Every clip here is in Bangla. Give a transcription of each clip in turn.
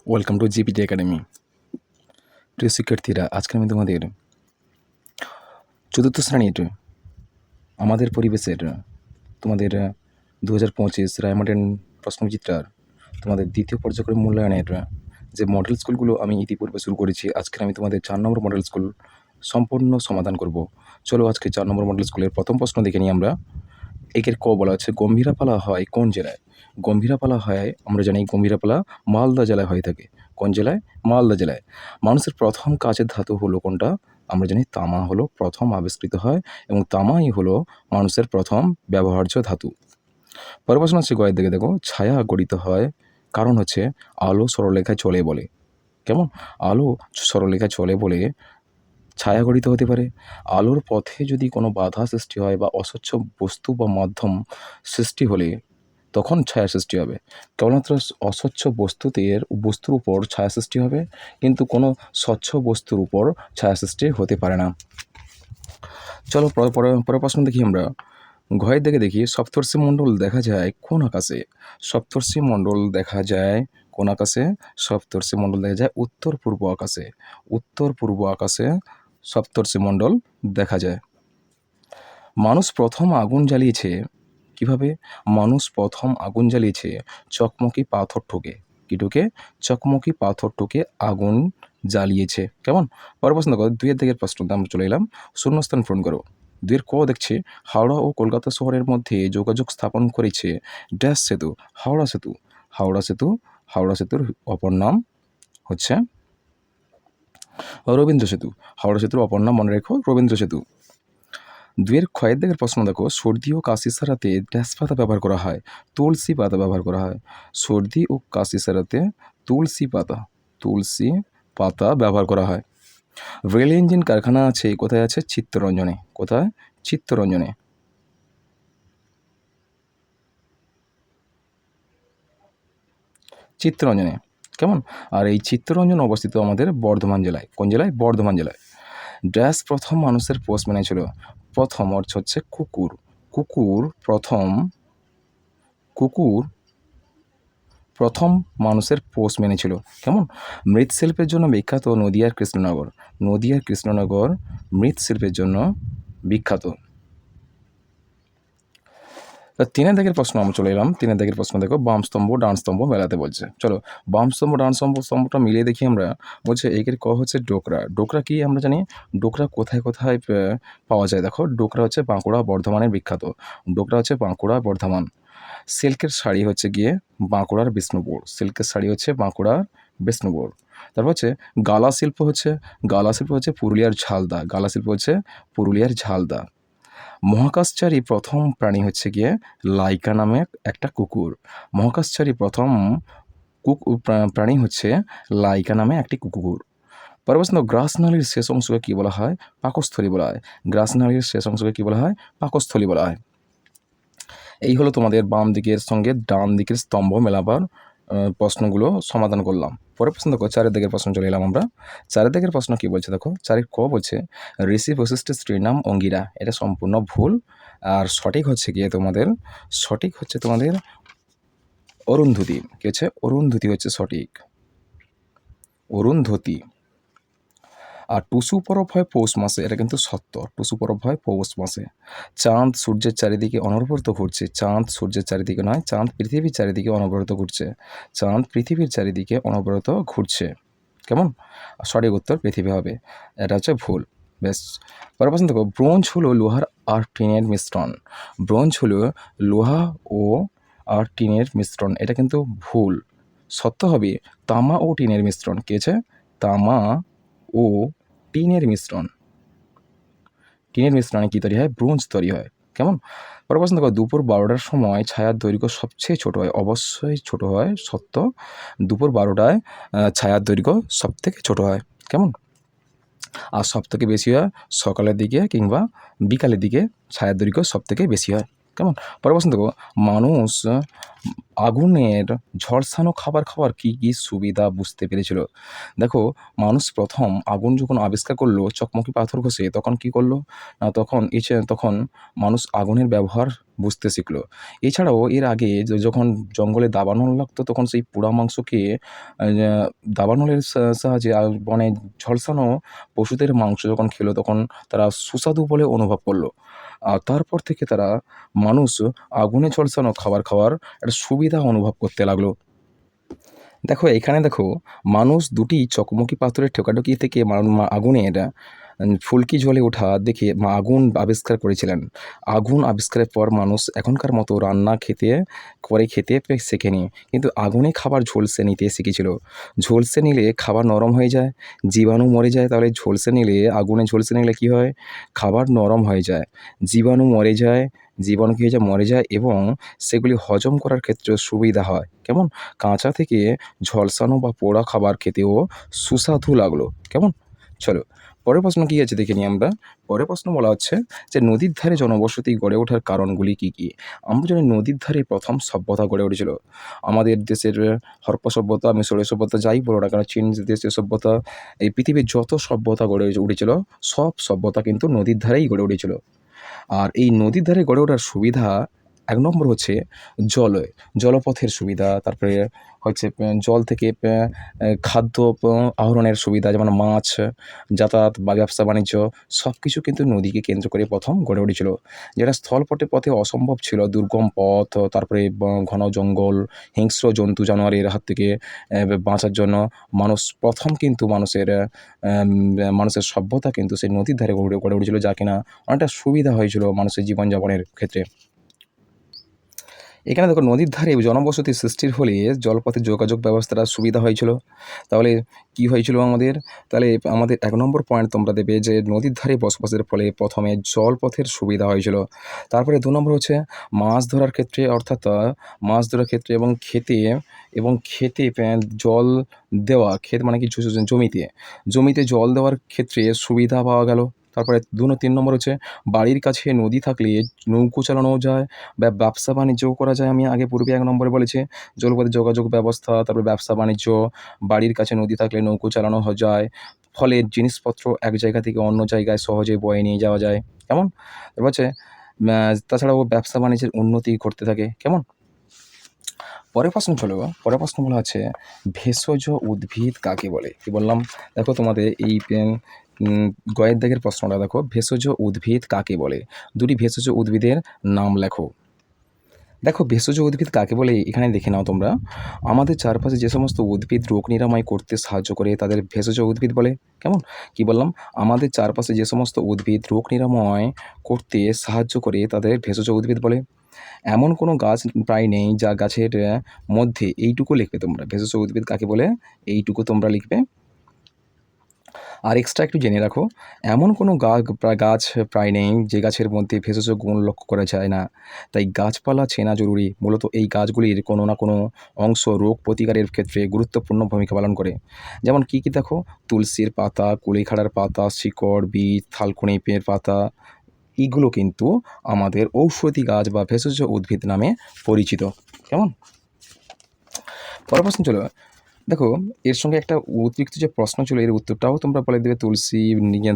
Welcome to GPT academy. প্রিয় শিক্ষার্থীরা, আজকে আমি তোমাদের চতুর্থ শ্রেণীর আমাদের পরিবেশের তোমাদের 2025 রায়মার্টিন প্রশ্নবিচিত্রার তোমাদের দ্বিতীয় পর্যায়ক্রম মূল্যায়নের যে মডেল স্কুলগুলো আমি ইতিপূর্বে শুরু করেছি, আজকে আমি তোমাদের 4 নম্বর মডেল স্কুল সম্পূর্ণ সমাধান করব। চলো আজকে 4 নম্বর মডেল স্কুলের প্রথম প্রশ্ন দেখে নিই আমরা। একের ক বলা হচ্ছে, গম্ভীরাপালা হয় কোন জেলায়? গম্ভীরাপালা হয়, আমরা জানি গম্ভীরাপালা মালদা জেলায় হয়ে থাকে। কোন জেলায়? মালদা জেলায়। মানুষের প্রথম কাজের ধাতু হলো কোনটা? আমরা জানি তামা হলো প্রথম আবিষ্কৃত হয় এবং তামাই হলো মানুষের প্রথম ব্যবহার্য ধাতু। পরের প্রশ্ন হচ্ছে গয়ের দিকে দেখো, ছায়া গঠিত হয় কারণ হচ্ছে আলো সরলরেখায় চলে বলে। কেমন? আলো সরলরেখায় চলে বলে ছায়া গঠিত হতে পারে। আলোর পথে যদি কোনো বাধা সৃষ্টি হয় বা অস্বচ্ছ বস্তু বা মাধ্যম সৃষ্টি হলে তখন ছায়া সৃষ্টি হবে। কেবলমাত্র অস্বচ্ছ বস্তুর উপর ছায়া সৃষ্টি হবে, কিন্তু কোনো স্বচ্ছ বস্তুর উপর ছায়া সৃষ্টি হতে পারে না। চলো পরের প্রশ্ন দেখি আমরা। ঘয়ের দিকে দেখি, সপ্তর্ষি মণ্ডল দেখা যায় কোন আকাশে? সপ্তর্ষি মণ্ডল দেখা যায় কোন আকাশে? সপ্তর্ষি মণ্ডল দেখা যায় উত্তর পূর্ব আকাশে। উত্তর পূর্ব আকাশে সপ্তর্ষি মণ্ডল দেখা যায়। মানুষ প্রথম আগুন জ্বালিয়েছে কিভাবে? মানুষ প্রথম আগুন জ্বালিয়েছে চকমকি পাথর ঠুকে। কি ঠুকে? চকমকি পাথর ঠুকে আগুন জ্বালিয়েছে। কেমন? পরের প্রশ্ন দেখো, 2 এর দিকের প্রশ্নতে আমরা চলে এলাম। শূন্যস্থান পূরণ করো। 2 এর ক দেখছে, হাওড়া ও কলকাতা শহরের মধ্যে যোগাযোগ স্থাপন করেছে ড্যাশ সেতু। হাওড়া সেতু। হাওড়া সেতু। হাওড়া সেতুর অপর নাম হচ্ছে রবীন্দ্র সেতু। হাওড়া সেতুর অপর নাম মনে রেখো, রবীন্দ্র সেতু। 2 এর ক্ষয়ের দিকের প্রশ্ন দেখো, সর্দি ও কাশি সারাতে ড্যাশ পাতা ব্যবহার করা হয়? তুলসী পাতা ব্যবহার করা হয়। সর্দি ও কাশি সারাতে তুলসী পাতা ব্যবহার করা হয়। রেল ইঞ্জিন কারখানা আছে কোথায়? আছে চিত্তরঞ্জনে। কোথায়? চিত্তরঞ্জনে। চিত্তরঞ্জনে। কেমন? আর এই চিত্তরঞ্জন অবস্থিত আমাদের বর্ধমান জেলায়। কোন জেলায়? বর্ধমান জেলায়। ড্যাশ প্রথম মানুষের পোষ মেনেছিল। প্রথম অর্থ হচ্ছে কুকুর। কুকুর প্রথম মানুষের পোষ মেনেছিল। কেমন? মৃৎশিল্পের জন্য বিখ্যাত নদিয়ার কৃষ্ণনগর। নদিয়ার কৃষ্ণনগর মৃৎশিল্পের জন্য বিখ্যাত। 3 দাগের প্রশ্ন আমরা চলে এলাম। 3 দাগের প্রশ্ন দেখো, বাম স্তম্ভ ডান স্তম্ভ মেলাতে বলছে। চলো বাম স্তম্ভ ডান স্তম্ভটা মিলিয়ে দেখি আমরা। বলছে একের ক হচ্ছে ডোকরা। ডোকরা কি আমরা জানি? ডোকরা কোথায় কোথায় পাওয়া যায়? দেখো, ডোকরা হচ্ছে বাঁকুড়া বর্ধমানের বিখ্যাত। ডোকরা হচ্ছে বাঁকুড়া বর্ধমান। সিল্কের শাড়ি হচ্ছে গিয়ে বাঁকুড়ার বিষ্ণুপুর। সিল্কের শাড়ি হচ্ছে বাঁকুড়ার বিষ্ণুপুর। তারপর হচ্ছে গালা শিল্প হচ্ছে পুরুলিয়ার ঝালদা। গালা শিল্প হচ্ছে পুরুলিয়ার ঝালদা। মহাকাশচারী প্রথম প্রাণী হচ্ছে গিয়ে লাইকা নামে একটা কুকুর। মহাকাশচারী প্রথম প্রাণী হচ্ছে লাইকা নামে একটি কুকুর। পরবর্তী গ্রাসনালীর শেষ অংশকে কী বলা হয়? পাকস্থলী বলা হয়। গ্রাসনালীর শেষ অংশকে কী বলা হয়? পাকস্থলী বলা হয়। এই হলো তোমাদের বাম দিকের সঙ্গে ডান দিকের স্তম্ভ মেলাবার প্রশ্নগুলো সমাধান করলাম। পরের প্রশ্ন দেখো, 4 দিকের প্রশ্ন চলে এলাম আমরা। 4 দিকের প্রশ্ন কি বলছে দেখো, 4 ক বলছে ঋষি বশিষ্ঠের স্ত্রীর নাম অঙ্গিরা। এটা সম্পূর্ণ ভুল। আর সঠিক হচ্ছে তোমাদের অরুন্ধতী। কি হচ্ছে? অরুন্ধতী হচ্ছে সঠিক। অরুন্ধতী। আর টুসু পরব হয় পৌষ মাসে, এটা কিন্তু সত্য। টুসু পরব হয় পৌষ মাসে। চাঁদ সূর্যের চারিদিকে অনবরত ঘুরছে। চাঁদ সূর্যের চারিদিকে নয়, চাঁদ পৃথিবীর চারিদিকে অনবরত ঘুরছে। চাঁদ পৃথিবীর চারিদিকে অনবরত ঘুরছে। কেমন? সঠিক উত্তর পৃথিবী হবে। এটা হচ্ছে ভুল। বেশ, পরের প্রশ্ন দেখো, ব্রোঞ্জ হলো লোহার আর টিনের মিশ্রণ। ব্রোঞ্জ হলো লোহা ও আর টিনের মিশ্রণ। এটা কিন্তু ভুল। সত্য হবে তামা ও টিনের মিশ্রণ। কি আছে? তামা ও টিনের মিশ্রণ। টিনের মিশ্রণে কী তৈরি হয়? ব্রোঞ্জ তৈরি হয়। কেমন? পরের প্রশ্ন দেখো, দুপুর 12টার সময় ছায়ার দৈর্ঘ্য সবচেয়ে ছোট হয়। অবশ্যই ছোট হয়, সত্য। দুপুর 12টায় ছায়ার দৈর্ঘ্য সবথেকে ছোট হয়। কেমন? আর সবথেকে বেশি হয় সকালের দিকে কিংবা বিকালের দিকে ছায়ার দৈর্ঘ্য সবথেকে বেশি হয়। কেমন? পরের প্রশ্ন দেখো, মানুষ আগুনের ঝলসানো খাবার খাওয়ার কী কী সুবিধা বুঝতে পেরেছিল? দেখো, মানুষ প্রথম আগুন যখন আবিষ্কার করলো চকমকি পাথর ঘষে, তখন কি করলো? তখন মানুষ আগুনের ব্যবহার বুঝতে শিখলো। এছাড়াও এর আগে যখন জঙ্গলে দাবানল লাগতো, তখন সেই পোড়া মাংসকে দাবানলের সাহায্যে মানে ঝলসানো পশুদের মাংস যখন খেলো, তখন তারা সুস্বাদু বলে অনুভব করলো। আর তারপর থেকে তারা মানুষ আগুনে ঝলসানো খাবার খাওয়ার একটা সুবিধা অনুভব করতে লাগলো। দেখো, এখানে দেখো, মানুষ দুটি চকমকি পাথরের ঠোকাঠুকি থেকে আগুনের ফুলকি জ্বলে ওঠা দেখে আগুন আবিষ্কার করেছিলেন। আগুন আবিষ্কারের পর মানুষ এখনকার মতো রান্না খেতে শেখেনি, কিন্তু আগুনে খাবার ঝলসে নিতে শিখেছিল। ঝলসে নিলে খাবার নরম হয়ে যায়, জীবাণু মরে যায়। তাহলে আগুনে ঝলসে নিলে কী হয়? খাবার নরম হয়ে যায়, জীবাণু মরে যায়, জীবাণু কী হয়ে যায়? মরে যায়, এবং সেগুলি হজম করার ক্ষেত্রে সুবিধা হয়। কেমন? কাঁচা থেকে ঝলসানো বা পোড়া খাবার খেতেও সুস্বাদু লাগলো। কেমন? চলো, পরের প্রশ্ন কী আছে দেখে নিই আমরা। পরের প্রশ্ন বলা হচ্ছে যে নদীর ধারে জনবসতি গড়ে ওঠার কারণগুলি কী কী? আমরা জানি নদীর ধারে প্রথম সভ্যতা গড়ে উঠেছিল। আমাদের দেশের হরপ্পা সভ্যতা, মিশরীয় সভ্যতা, যাই বলো না কেন, চীন দেশের সভ্যতা, এই পৃথিবীর যত সভ্যতা গড়ে উঠেছিল, সব সভ্যতা কিন্তু নদীর ধারেই গড়ে উঠেছিল। আর এই নদীর ধারে গড়ে ওঠার সুবিধা, এক নম্বর হচ্ছে জলপথের সুবিধা। তারপরে হচ্ছে জল থেকে খাদ্য আহরণের সুবিধা, যেমন মাছ, যাতায়াত বা ব্যবসা বাণিজ্য, সব কিছু কিন্তু নদীকে কেন্দ্র করে প্রথম গড়ে উঠেছিল। যেটা পথে অসম্ভব ছিল, দুর্গম পথ, তারপরে ঘন জঙ্গল, হিংস্র জন্তু জানোয়ারের হাত থেকে বাঁচার জন্য মানুষের সভ্যতা কিন্তু সেই নদীর ধারে গড়ে উঠেছিল, যা কিনা অনেকটা সুবিধা হয়েছিল মানুষের জীবনযাপনের ক্ষেত্রে। এখানে দেখো, নদীর ধারে জনবসতি সৃষ্টির ফলে জলপথে যোগাযোগ ব্যবস্থাটা সুবিধা হয়েছিল। তাহলে কি হয়েছিল আমাদের? তাহলে আমাদের ১ নম্বর পয়েন্ট তোমরা দেবে যে নদীর ধারে বসবাসের ফলে প্রথমে জলপথের সুবিধা হয়েছিল। তারপরে ২ নম্বর হচ্ছে মাছ ধরার ক্ষেত্রে, অর্থাৎ মাছ ধরার ক্ষেত্রে এবং খেতে জল দেওয়া, ক্ষেত মানে কি? জমিতে জল দেওয়ার ক্ষেত্রে সুবিধা পাওয়া গেল। তারপরে ৩ নম্বর হচ্ছে বাড়ির কাছে নদী থাকলে নৌকো চালানোও যায়, ব্যবসা বাণিজ্যও করা যায়। আমি আগে পূর্বে ১ নম্বরে বলেছি, জলপথে যোগাযোগ ব্যবস্থা, তারপরে ব্যবসা বাণিজ্য, বাড়ির কাছে নদী থাকলে নৌকো চালানো যায়, ফলে জিনিসপত্র এক জায়গা থেকে অন্য জায়গায় সহজে বয়ে নিয়ে যাওয়া যায়। কেমন? এবার হচ্ছে তাছাড়াও ব্যবসা বাণিজ্যের উন্নতি ঘটতে থাকে। কেমন? পরের প্রশ্ন বলা হচ্ছে ভেষজ উদ্ভিদ কাকে বলে? কি বললাম? দেখো, তোমাদের এই গয়ের দাগের প্রশ্নটা দেখো, ভেষজ উদ্ভিদ কাকে বলে? দুটি ভেষজ উদ্ভিদের নাম লেখো। দেখো, ভেষজ উদ্ভিদ কাকে বলে এখানে দেখে নাও তোমরা। আমাদের চারপাশে যে সমস্ত উদ্ভিদ রোগ নিরাময় করতে সাহায্য করে তাদের ভেষজ উদ্ভিদ বলে। কেমন? কি বললাম? আমাদের চারপাশে যে সমস্ত উদ্ভিদ রোগ নিরাময় করতে সাহায্য করে তাদের ভেষজ উদ্ভিদ বলে। এমন কোনো গাছ প্রায় নেই যা গাছের মধ্যে এইটুকু লিখবে তোমরা, ভেষজ উদ্ভিদ কাকে বলে, এইটুকু তোমরা লিখবে। আর এক্সট্রা একটু জেনে রাখো, এমন কোনো গাছ প্রায় নেই যে গাছের মধ্যে ভেষজ গুণ লক্ষ্য করা যায় না। তাই গাছপালা চেনা জরুরি। মূলত এই গাছগুলির কোনো না কোনো অংশ রোগ প্রতিকারের ক্ষেত্রে গুরুত্বপূর্ণ ভূমিকা পালন করে। যেমন কী কী দেখো, তুলসীর পাতা, কুলেখাড়ার পাতা, শিকড়, বীজ, থালকুনিপের পাতা, এগুলো কিন্তু আমাদের ঔষধি গাছ বা ভেষজ উদ্ভিদ নামে পরিচিত। কেমন? পরের প্রশ্ন চলো। দেখো, এর সঙ্গে একটা অতিরিক্ত যে প্রশ্ন ছিল, এর উত্তরটাও তোমরা বলে দেবে। তুলসী,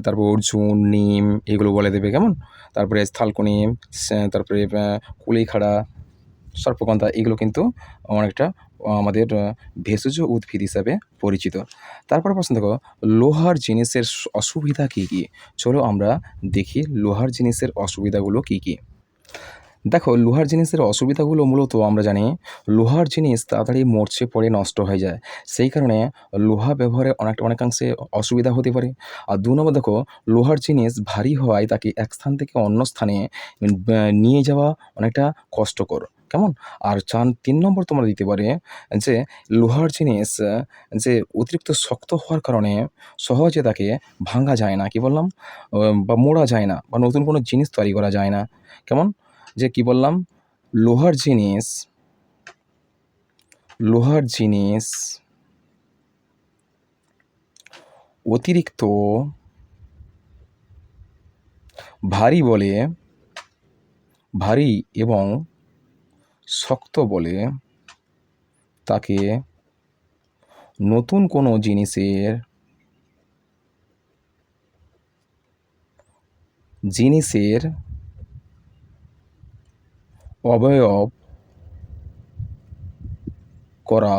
তারপর অর্জুন, নিম, এগুলো বলে দেবে। কেমন? তারপরে থালকুনি, তারপরে কুলেখাড়া, সর্পগন্ধা, এগুলো কিন্তু অনেকটা আমাদের ভেষজ উদ্ভিদ হিসাবে পরিচিত। তারপরে প্রশ্ন দেখো, লোহার জিনিসের অসুবিধা কী কী? চলো আমরা দেখি লোহার জিনিসের অসুবিধাগুলো কী কী। দেখো, লোহার জিনিসের অসুবিধাগুলো মূলত আমরা জানি, লোহার জিনিস তাড়াতাড়ি মরচে পড়ে নষ্ট হয়ে যায়। সেই কারণে লোহা ব্যবহারে অনেকাংশে অসুবিধা হতে পারে। আর ২ নম্বর দেখো, লোহার জিনিস ভারী হওয়ায় তাকে এক স্থান থেকে অন্য স্থানে নিয়ে যাওয়া অনেকটা কষ্টকর। কেমন? আর ৩ নম্বর তোমরা দিতে পারে যে লোহার জিনিস যে অতিরিক্ত শক্ত হওয়ার কারণে সহজে তাকে ভাঙা যায় না। কি বললাম? বা মোড়া যায় না, বা নতুন কোনো জিনিস তৈরি করা যায় না। কেমন? যে কি বললাম? লোহার জিনিস অতিরিক্ত ভারী এবং শক্ত বলে তাকে নতুন কোনো জিনিসের অবয়ব করা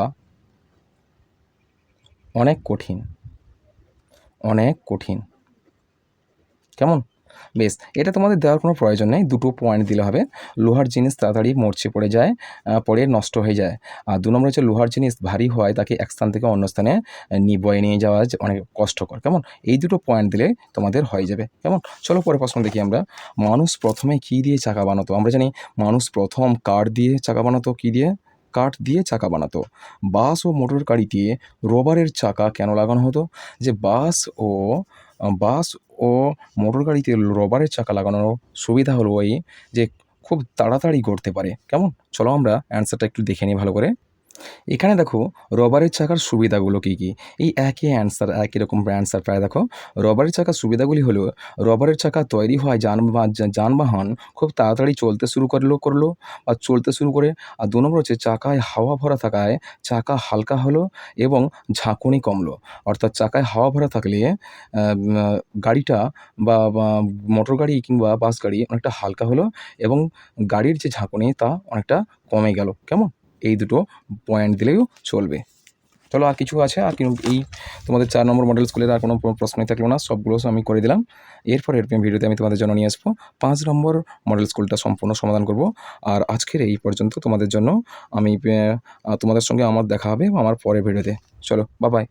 অনেক কঠিন। কেমন? বেশ, এটা তোমাদের দেওয়ার কোনো প্রয়োজন নেই, দুটো পয়েন্ট দিলে হবে। লোহার জিনিস তাড়াতাড়ি মরচে পড়ে যায়, পড়ে নষ্ট হয়ে যায়। আর 2 নম্বর হচ্ছে লোহার জিনিস ভারী হয়, তাকে এক স্থান থেকে অন্য স্থানে বয়ে নিয়ে যাওয়া অনেক কষ্টকর। কেমন? এই দুটো পয়েন্ট দিলে তোমাদের হয়ে যাবে। কেমন? চলো পরের প্রশ্ন দেখি আমরা। মানুষ প্রথমে কী দিয়ে চাকা বানাতো? আমরা জানি মানুষ প্রথম কাঠ দিয়ে চাকা বানাতো। কী দিয়ে? কাঠ দিয়ে চাকা বানাতো। বাস ও মোটর গাড়িতে রবারের চাকা কেন লাগানো হতো? যে বাস ও মোটর গাড়িতে রবারের চাকা লাগানোর সুবিধা হলো এই যে খুব তাড়াতাড়ি গড়তে পারে। কেমন? চলো আমরা অ্যান্সারটা একটু দেখে নিই ভালো করে। এখানে দেখো রবারের চাকার সুবিধাগুলো কী কী। এই একই অ্যান্সার, একই রকম অ্যান্সার প্রায়। দেখো রবারের চাকার সুবিধাগুলি হলো রবারের চাকা তৈরি হয় যানবাহন খুব তাড়াতাড়ি চলতে শুরু করলো বা চলতে শুরু করে। আর 2 নম্বর হচ্ছে চাকায় হাওয়া ভরা থাকায় চাকা হালকা হলো এবং ঝাঁকুনি কমলো। অর্থাৎ চাকায় হাওয়া ভরা থাকলে গাড়িটা বা মোটর গাড়ি কিংবা বাস গাড়ি অনেকটা হালকা হলো এবং গাড়ির যে ঝাঁকুনি তা অনেকটা কমে গেল। কেমন? এই দুটো পয়েন্ট দিলেও চলবে। চলো আর কিছু আছে? আর কিন্তু এই তোমাদের 4 নম্বর মডেল স্কুলের আর কোনো প্রশ্নই থাকলো না, সবগুলো আমি করে দিলাম। এরপরের ভিডিওতে আমি তোমাদের জন্য নিয়ে আসবো 5 নম্বর মডেল স্কুলটা সম্পূর্ণ সমাধান করব। আর আজকের এই পর্যন্ত তোমাদের জন্য আমি তোমাদের সঙ্গে আমার দেখা হবে আমার পরের ভিডিওতে। চলো বাই বাই।